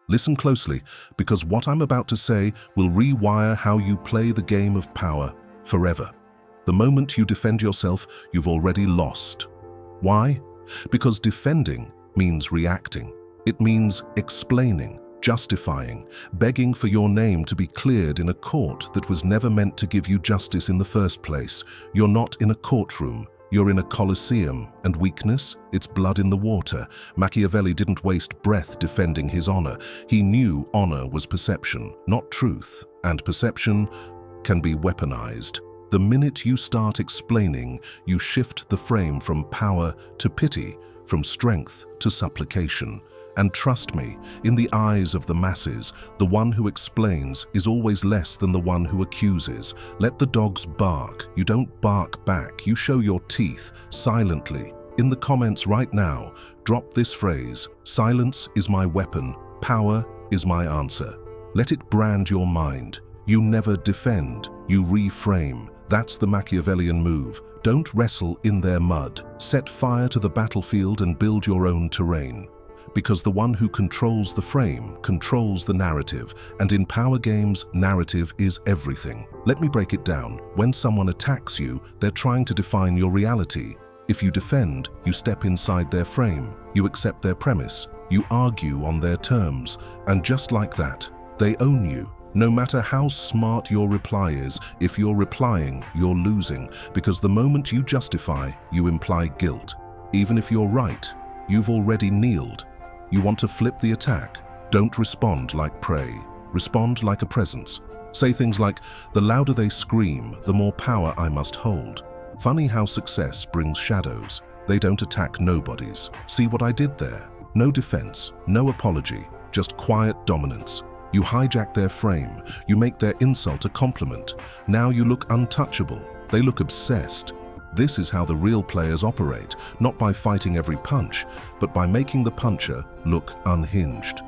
Listen closely, because what I'm about to say will rewire how you play the game of power forever. The moment you defend yourself, you've already lost. Why? Because defending means reacting. It means explaining, justifying, begging for your name to be cleared in a court that was never meant to give you justice in the first place. You're not in a courtroom. You're in a coliseum, and weakness, it's blood in the water. Machiavelli didn't waste breath defending his honor. He knew honor was perception, not truth, and perception can be weaponized. The minute you start explaining, you shift the frame from power to pity, from strength to supplication. And trust me, in the eyes of the masses, the one who explains is always less than the one who accuses. Let the dogs bark. You don't bark back. You show your teeth silently. In the comments right now, drop this phrase: silence is my weapon, power is my answer. Let it brand your mind. You never defend, you reframe. That's the Machiavellian move. Don't wrestle in their mud. Set fire to the battlefield and build your own terrain. Because the one who controls the frame controls the narrative, and in power games, narrative is everything. Let me break it down. When someone attacks you, they're trying to define your reality. If you defend, you step inside their frame, you accept their premise, you argue on their terms, and just like that, they own you. No matter how smart your reply is, if you're replying, you're losing, because the moment you justify, you imply guilt. Even if you're right, you've already kneeled. You want to flip the attack? Don't respond like prey. Respond like a presence. Say things like, the louder they scream, the more power I must hold. Funny how success brings shadows. They don't attack nobodies. See what I did there? No defense, no apology, just quiet dominance. You hijack their frame. You make their insult a compliment. Now you look untouchable. They look obsessed. This is how the real players operate, not by fighting every punch, but by making the puncher look unhinged.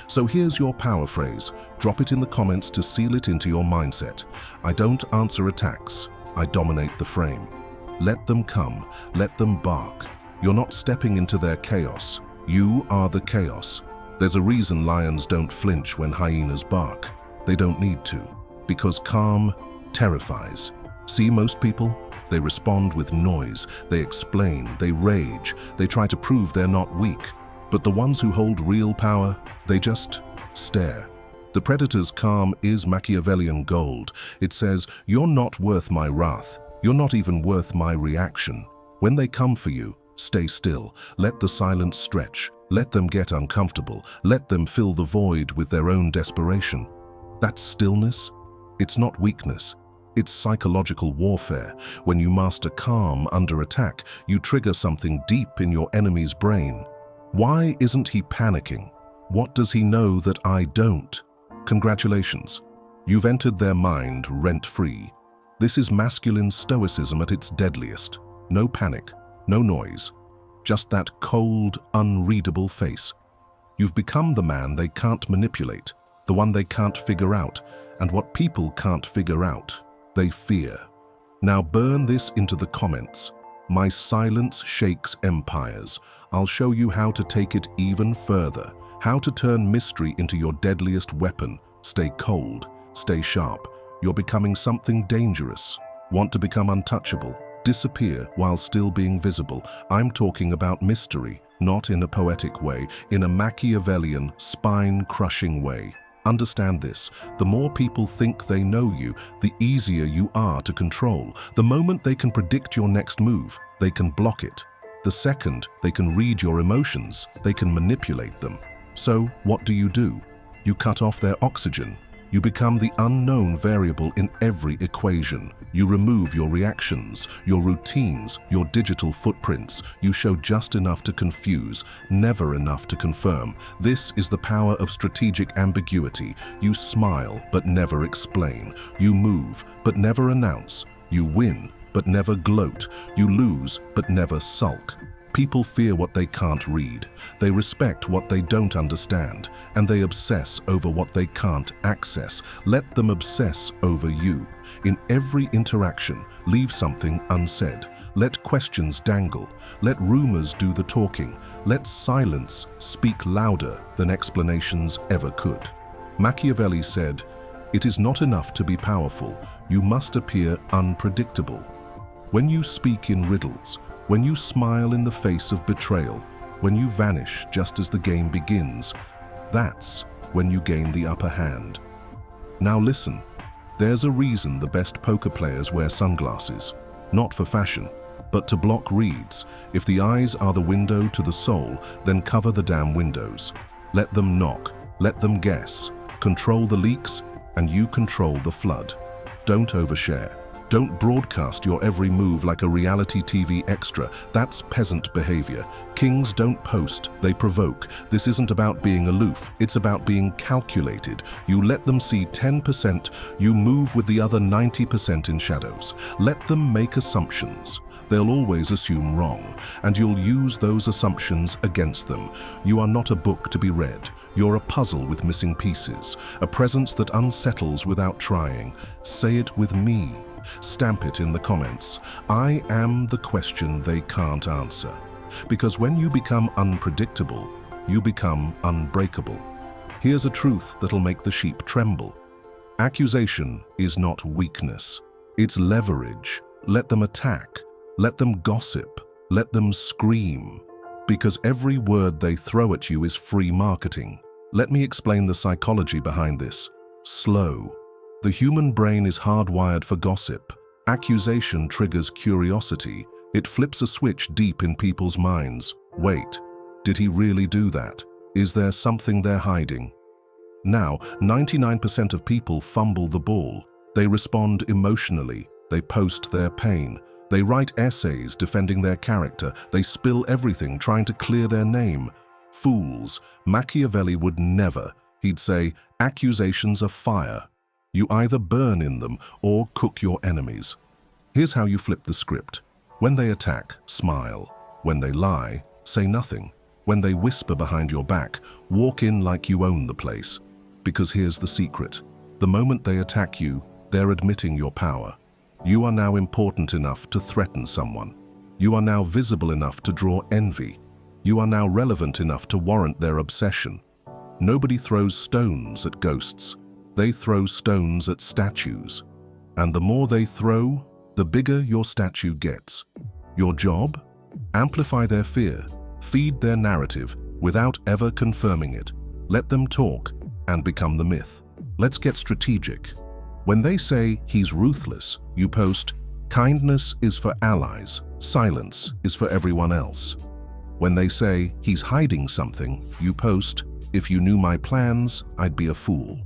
So here's your power phrase. Drop it in the comments to seal it into your mindset. I don't answer attacks. I dominate the frame. Let them come. Let them bark. You're not stepping into their chaos. You are the chaos. There's a reason lions don't flinch when hyenas bark. They don't need to, because calm terrifies. See most people? They respond with noise, they explain, they rage, they try to prove they're not weak. But the ones who hold real power, they just stare. The predator's calm is Machiavellian gold. It says, you're not worth my wrath, you're not even worth my reaction. When they come for you, stay still, let the silence stretch, let them get uncomfortable, let them fill the void with their own desperation. That's stillness. It's not weakness. It's psychological warfare. When you master calm under attack, you trigger something deep in your enemy's brain. Why isn't he panicking? What does he know that I don't? Congratulations. You've entered their mind rent-free. This is masculine stoicism at its deadliest. No panic, no noise. Just that cold, unreadable face. You've become the man they can't manipulate, the one they can't figure out, and what people can't figure out, they fear. Now burn this into the comments. My silence shakes empires. I'll show you how to take it even further, how to turn mystery into your deadliest weapon. Stay cold, stay sharp. You're becoming something dangerous. Want to become untouchable? Disappear while still being visible. I'm talking about mystery, not in a poetic way, in a Machiavellian, spine-crushing way. Understand this, the more people think they know you, the easier you are to control. The moment they can predict your next move, they can block it. The second they can read your emotions, they can manipulate them. So what do? You cut off their oxygen. You become the unknown variable in every equation. You remove your reactions, your routines, your digital footprints. You show just enough to confuse, never enough to confirm. This is the power of strategic ambiguity. You smile, but never explain. You move, but never announce. You win, but never gloat. You lose, but never sulk. People fear what they can't read. They respect what they don't understand, and they obsess over what they can't access. Let them obsess over you. In every interaction, leave something unsaid. Let questions dangle. Let rumors do the talking. Let silence speak louder than explanations ever could. Machiavelli said, "It is not enough to be powerful, you must appear unpredictable." When you speak in riddles, when you smile in the face of betrayal, when you vanish just as the game begins, that's when you gain the upper hand. Now listen, there's a reason the best poker players wear sunglasses, not for fashion, but to block reads. If the eyes are the window to the soul, then cover the damn windows. Let them knock, let them guess. Control the leaks, and you control the flood. Don't overshare. Don't broadcast your every move like a reality TV extra. That's peasant behavior. Kings don't post, they provoke. This isn't about being aloof, it's about being calculated. You let them see 10%, you move with the other 90% in shadows. Let them make assumptions. They'll always assume wrong, and you'll use those assumptions against them. You are not a book to be read. You're a puzzle with missing pieces, a presence that unsettles without trying. Say it with me. Stamp it in the comments. I am the question they can't answer. Because when you become unpredictable, you become unbreakable. Here's a truth that'll make the sheep tremble. Accusation is not weakness. It's leverage. Let them attack. Let them gossip. Let them scream. Because every word they throw at you is free marketing. Let me explain the psychology behind this. Slow. The human brain is hardwired for gossip. Accusation triggers curiosity. It flips a switch deep in people's minds. Wait, did he really do that? Is there something they're hiding? Now, 99% of people fumble the ball. They respond emotionally. They post their pain. They write essays defending their character. They spill everything trying to clear their name. Fools. Machiavelli would never. He'd say, accusations are fire. You either burn in them or cook your enemies. Here's how you flip the script. When they attack, smile. When they lie, say nothing. When they whisper behind your back, walk in like you own the place. Because here's the secret. The moment they attack you, they're admitting your power. You are now important enough to threaten someone. You are now visible enough to draw envy. You are now relevant enough to warrant their obsession. Nobody throws stones at ghosts. They throw stones at statues. And the more they throw, the bigger your statue gets. Your job? Amplify their fear, feed their narrative without ever confirming it. Let them talk and become the myth. Let's get strategic. When they say he's ruthless, you post, kindness is for allies, silence is for everyone else. When they say he's hiding something, you post, if you knew my plans, I'd be a fool.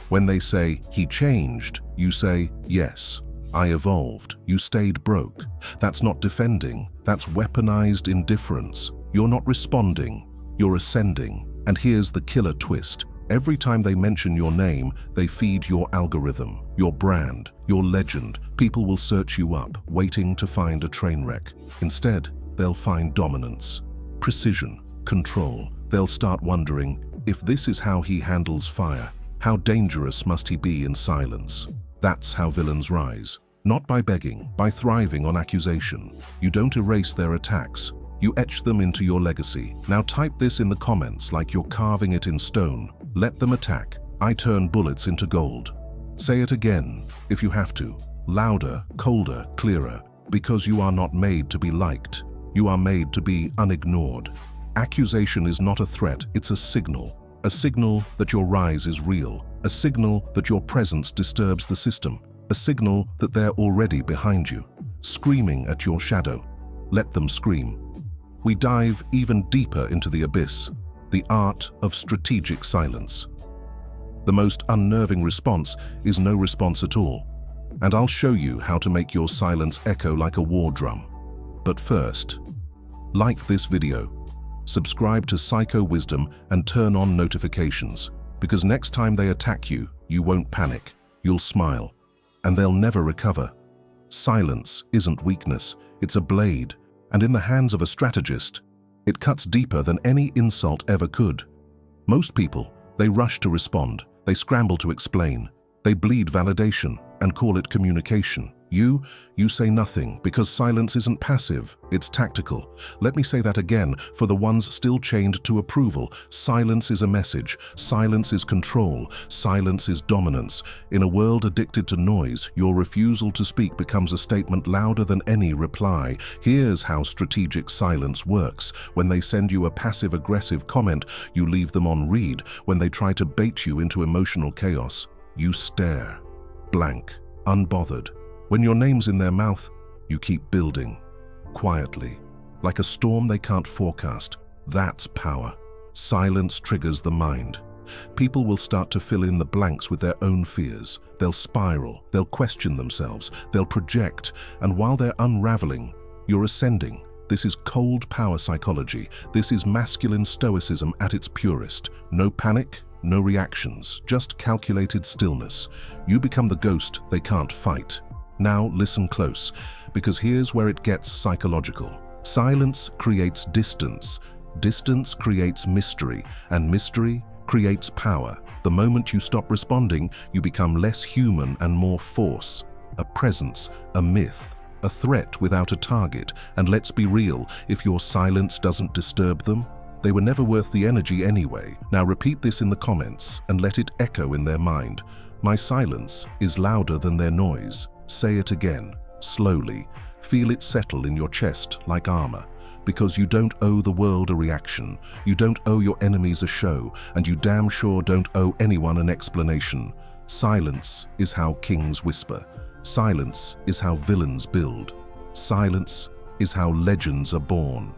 When they say he changed, you say, yes, I evolved, you stayed broke. That's not defending, that's weaponized indifference. You're not responding, you're ascending. And here's the killer twist. Every time they mention your name, they feed your algorithm, your brand, your legend. People will search you up, waiting to find a train wreck. Instead, they'll find dominance, precision, control. They'll start wondering, if this is how he handles fire, how dangerous must he be in silence? That's how villains rise. Not by begging, by thriving on accusation. You don't erase their attacks. You etch them into your legacy. Now type this in the comments like you're carving it in stone. Let them attack. I turn bullets into gold. Say it again, if you have to. Louder, colder, clearer. Because you are not made to be liked. You are made to be unignored. Accusation is not a threat, it's a signal. A signal that your rise is real. A signal that your presence disturbs the system. A signal that they're already behind you, screaming at your shadow. Let them scream. We dive even deeper into the abyss, the art of strategic silence. The most unnerving response is no response at all. And I'll show you how to make your silence echo like a war drum. But first, like this video. Subscribe to Psycho Wisdom and turn on notifications, because next time they attack you, you won't panic, you'll smile, and they'll never recover. Silence isn't weakness, it's a blade, and in the hands of a strategist, it cuts deeper than any insult ever could. Most people, they rush to respond, they scramble to explain, they bleed validation and call it communication. You say nothing because silence isn't passive, it's tactical. Let me say that again for the ones still chained to approval. Silence is a message, silence is control, silence is dominance. In a world addicted to noise, your refusal to speak becomes a statement louder than any reply. Here's how strategic silence works. When they send you a passive-aggressive comment, you leave them on read. When they try to bait you into emotional chaos, you stare, blank, unbothered. When your name's in their mouth, you keep building, quietly, like a storm they can't forecast. That's power. Silence triggers the mind. People will start to fill in the blanks with their own fears. They'll spiral, they'll question themselves, they'll project, and while they're unraveling, you're ascending. This is cold power psychology. This is masculine stoicism at its purest. No panic, no reactions, just calculated stillness. You become the ghost they can't fight. Now listen close, because here's where it gets psychological. Silence creates distance. Distance creates mystery, and mystery creates power. The moment you stop responding, you become less human and more force. A presence, a myth, a threat without a target. And let's be real, if your silence doesn't disturb them, they were never worth the energy anyway. Now repeat this in the comments and let it echo in their mind. My silence is louder than their noise. Say it again, slowly. Feel it settle in your chest like armor. Because you don't owe the world a reaction. You don't owe your enemies a show, and you damn sure don't owe anyone an explanation. Silence is how kings whisper. Silence is how villains build. Silence is how legends are born.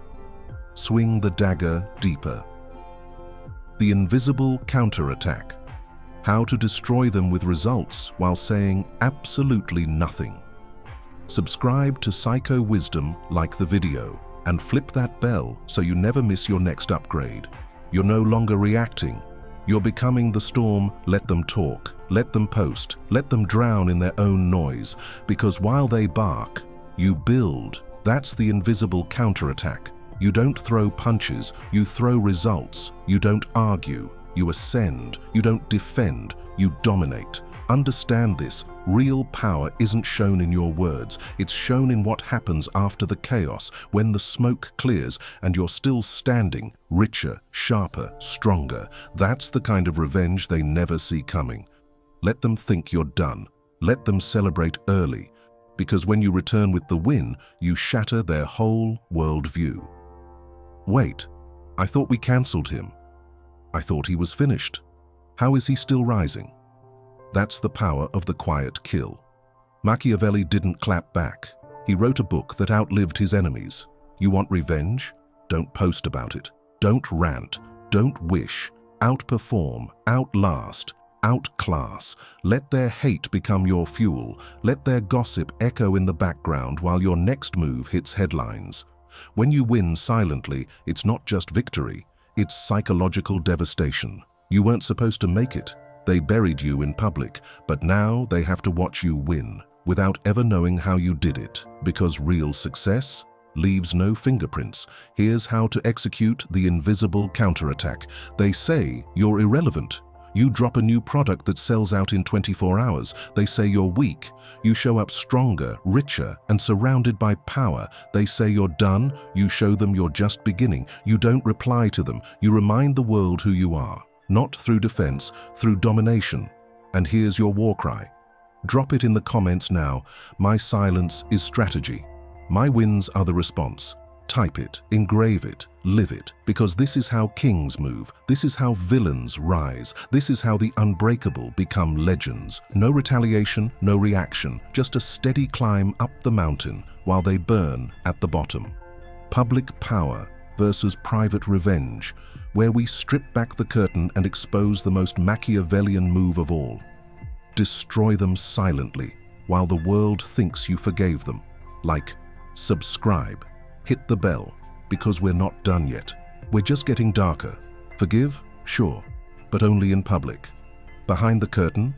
Swing the dagger deeper. The invisible counterattack. How to destroy them with results while saying absolutely nothing. Subscribe to Psycho Wisdom, like the video, and flip that bell so you never miss your next upgrade. You're no longer reacting. You're becoming the storm. Let them talk, let them post, let them drown in their own noise, because while they bark, you build. That's the invisible counterattack. You don't throw punches, you throw results. You don't argue, you ascend. You don't defend, you dominate. Understand this. Real power isn't shown in your words. It's shown in what happens after the chaos, when the smoke clears and you're still standing, richer, sharper, stronger. That's the kind of revenge they never see coming. Let them think you're done. Let them celebrate early. Because when you return with the win, you shatter their whole worldview. Wait, I thought we cancelled him. I thought he was finished. How is he still rising? That's the power of the quiet kill. Machiavelli didn't clap back. He wrote a book that outlived his enemies. You want revenge? Don't post about it. Don't rant. Don't wish. Outperform, outlast, outclass. Let their hate become your fuel. Let their gossip echo in the background while your next move hits headlines. When you win silently, it's not just victory. It's psychological devastation. You weren't supposed to make it. They buried you in public, but now they have to watch you win, without ever knowing how you did it. Because real success leaves no fingerprints. Here's how to execute the invisible counterattack. They say you're irrelevant. You drop a new product that sells out in 24 hours. They say you're weak. You show up stronger, richer, and surrounded by power. They say you're done. You show them you're just beginning. You don't reply to them. You remind the world who you are. Not through defense, through domination. And here's your war cry. Drop it in the comments now. My silence is strategy. My wins are the response. Type it, engrave it, live it, because this is how kings move. This is how villains rise. This is how the unbreakable become legends. No retaliation, no reaction, just a steady climb up the mountain while they burn at the bottom. Public power versus private revenge, where we strip back the curtain and expose the most Machiavellian move of all. Destroy them silently while the world thinks you forgave them. Like, subscribe. Hit the bell, because we're not done yet. We're just getting darker. Forgive? Sure, but only in public. Behind the curtain,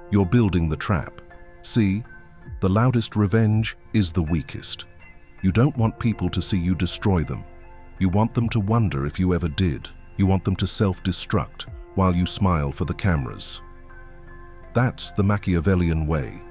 you're building the trap. See, the loudest revenge is the weakest. You don't want people to see you destroy them. You want them to wonder if you ever did. You want them to self-destruct while you smile for the cameras. That's the Machiavellian way.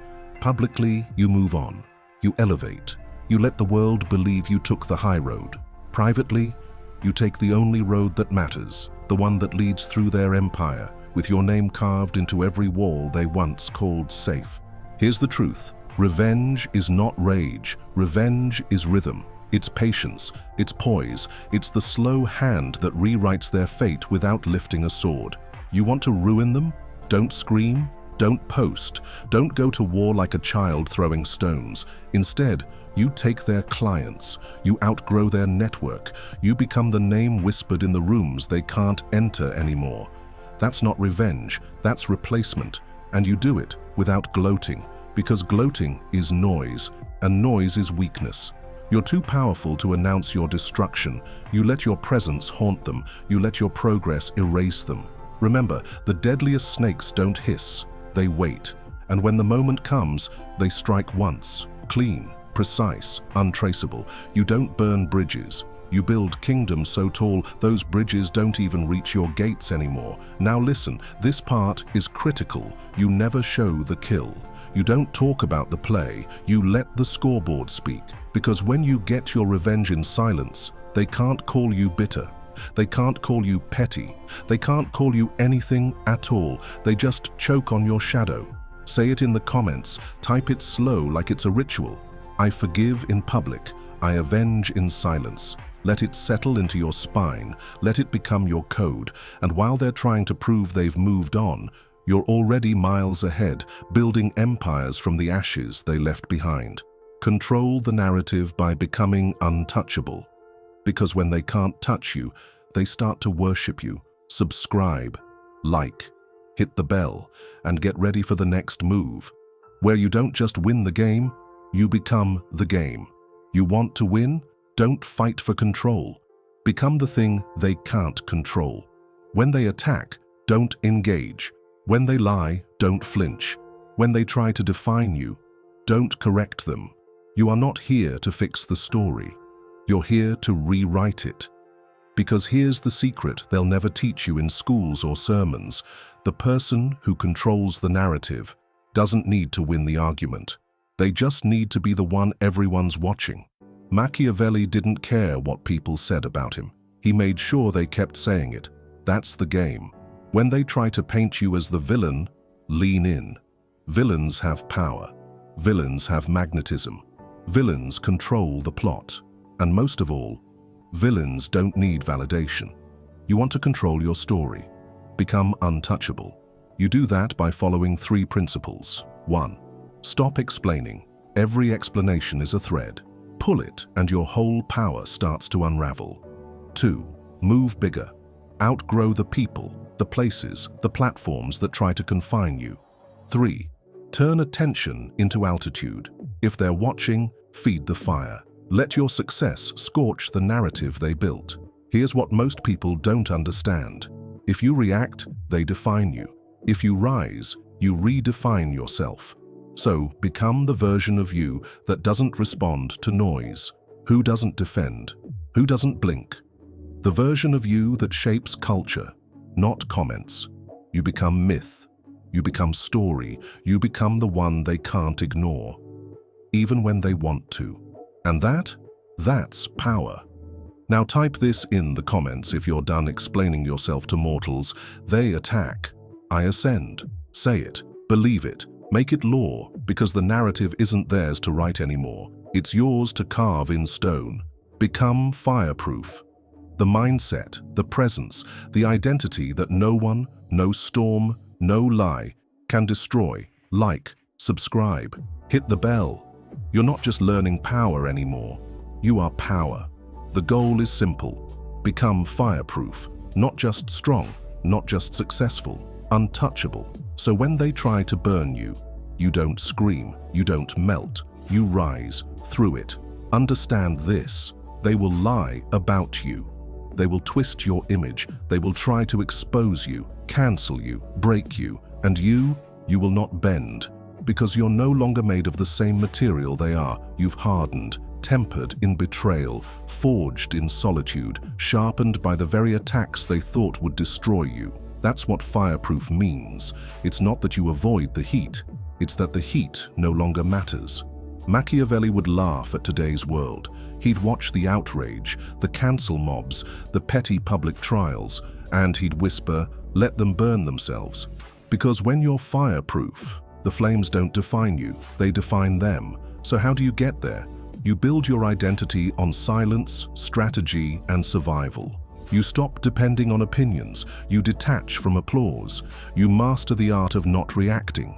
Publicly, you move on. You elevate. You let the world believe you took the high road. Privately, you take the only road that matters, the one that leads through their empire, with your name carved into every wall they once called safe. Here's the truth. Revenge is not rage. Revenge is rhythm. It's patience. It's poise. It's the slow hand that rewrites their fate without lifting a sword. You want to ruin them? Don't scream. Don't post. Don't go to war like a child throwing stones. Instead, you take their clients. You outgrow their network. You become the name whispered in the rooms they can't enter anymore. That's not revenge. That's replacement. And you do it without gloating, because gloating is noise, and noise is weakness. You're too powerful to announce your destruction. You let your presence haunt them. You let your progress erase them. Remember, the deadliest snakes don't hiss. They wait. And when the moment comes, they strike once. Clean, precise, untraceable. You don't burn bridges. You build kingdoms so tall, those bridges don't even reach your gates anymore. Now listen, this part is critical. You never show the kill. You don't talk about the play. You let the scoreboard speak. Because when you get your revenge in silence, they can't call you bitter. They can't call you petty. They can't call you anything at all. They just choke on your shadow. Say it in the comments. Type it slow like it's a ritual. I forgive in public. I avenge in silence. Let it settle into your spine. Let it become your code. And while they're trying to prove they've moved on, you're already miles ahead, building empires from the ashes they left behind. Control the narrative by becoming untouchable. Because when they can't touch you, they start to worship you. Subscribe, like, hit the bell, and get ready for the next move. Where you don't just win the game, you become the game. You want to win? Don't fight for control. Become the thing they can't control. When they attack, don't engage. When they lie, don't flinch. When they try to define you, don't correct them. You are not here to fix the story. You're here to rewrite it. Because here's the secret they'll never teach you in schools or sermons. The person who controls the narrative doesn't need to win the argument. They just need to be the one everyone's watching. Machiavelli didn't care what people said about him. He made sure they kept saying it. That's the game. When they try to paint you as the villain, lean in. Villains have power. Villains have magnetism. Villains control the plot. And most of all, villains don't need validation. You want to control your story. Become untouchable. You do that by following 3 principles. 1. Stop explaining. Every explanation is a thread. Pull it and your whole power starts to unravel. 2. Move bigger. Outgrow the people, the places, the platforms that try to confine you. 3. Turn attention into altitude. If they're watching, feed the fire. Let your success scorch the narrative they built. Here's what most people don't understand. If you react, they define you. If you rise, you redefine yourself. So become the version of you that doesn't respond to noise. Who doesn't defend? Who doesn't blink? The version of you that shapes culture, not comments. You become myth. You become story. You become the one they can't ignore, even when they want to. And that's power. Now type this in the comments if you're done explaining yourself to mortals. They attack. I ascend. Say it. Believe it. Make it law, because the narrative isn't theirs to write anymore. It's yours to carve in stone. Become fireproof. The mindset, the presence, the identity that no one, no storm, no lie can destroy. Like, subscribe, hit the bell. You're not just learning power anymore. You are power. The goal is simple. Become fireproof, not just strong, not just successful, untouchable. So when they try to burn you, you don't scream, you don't melt, you rise through it. Understand this. They will lie about you. They will twist your image. They will try to expose you, cancel you, break you. And you will not bend, because you're no longer made of the same material they are. You've hardened, tempered in betrayal, forged in solitude, sharpened by the very attacks they thought would destroy you. That's what fireproof means. It's not that you avoid the heat. It's that the heat no longer matters. Machiavelli would laugh at today's world. He'd watch the outrage, the cancel mobs, the petty public trials, and he'd whisper, "Let them burn themselves." Because when you're fireproof, the flames don't define you, they define them. So how do you get there? You build your identity on silence, strategy, and survival. You stop depending on opinions, you detach from applause, you master the art of not reacting.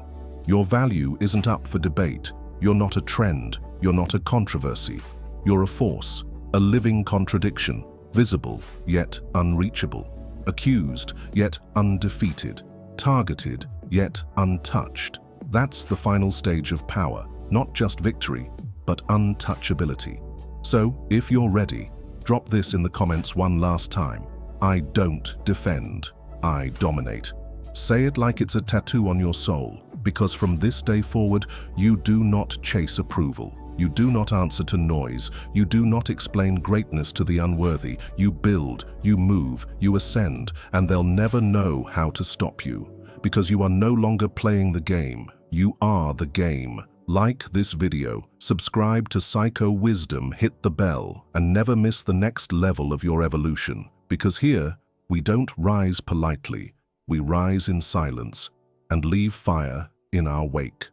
Your value isn't up for debate. You're not a trend, you're not a controversy. You're a force, a living contradiction, visible yet unreachable, accused yet undefeated, targeted yet untouched. That's the final stage of power, not just victory, but untouchability. So, if you're ready, drop this in the comments one last time. I don't defend, I dominate. Say it like it's a tattoo on your soul, because from this day forward, you do not chase approval. You do not answer to noise. You do not explain greatness to the unworthy. You build, you move, you ascend, and they'll never know how to stop you. Because you are no longer playing the game. You are the game. Like this video, subscribe to Psycho Wisdom, hit the bell, and never miss the next level of your evolution. Because here, we don't rise politely. We rise in silence and leave fire in our wake.